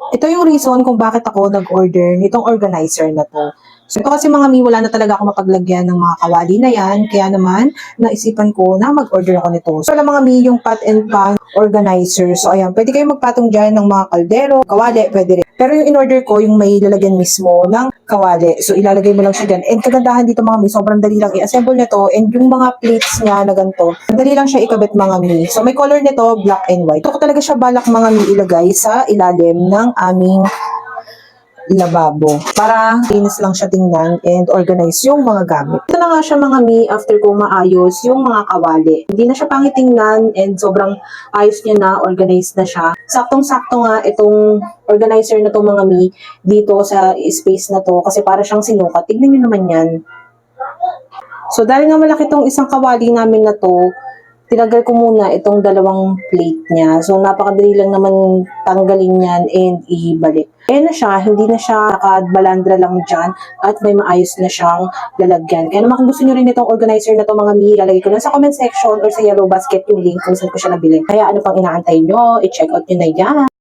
Ito yung reason kung bakit ako nag-order nitong organizer na to. So ito kasi mga mi, wala na talaga ako mapaglagyan ng mga kawali na yan. Kaya naman, naisipan ko na mag-order ako nito. So wala mga mi, yung pot and pan organizer. So ayan, pwede kayo magpatong dyan ng mga kaldero, kawali, pwede rin. Pero yung in-order ko, yung may lalagyan mismo ng kawali. So ilalagay mo lang siya dyan. And kagandahan dito mga mi, sobrang dali lang i-assemble nito. And yung mga plates niya na ganito, dali lang siya ikabit mga mi. So may color nito, black and white. Ito ko talaga siya balak mga mi ilagay sa ilalim ng aming lababo para linis lang siya tingnan and organize yung mga gamit. Ito na nga siya mga mi after ko maayos yung mga kawali. Hindi na siya pangit tingnan and sobrang ayos niya na, organized na siya. Saktong-sakto nga itong organizer na to mga mi dito sa space na to kasi para siyang sinukat. Tignan niyo naman yan. So dahil nga malaki tong isang kawali namin na to, tinanggal ko muna itong dalawang plate niya. So, napakadali lang naman tanggalin yan and ibalik. Ayan na siya, hindi na siya nakabalandra lang dyan at may maayos na siyang lalagyan. Kaya naman kung gusto nyo rin itong organizer na to mga mi, lalagay ko lang sa comment section or sa yellow basket yung link kung saan ko siya nabili. Kaya ano pang inaantay nyo, i-check out nyo na yan.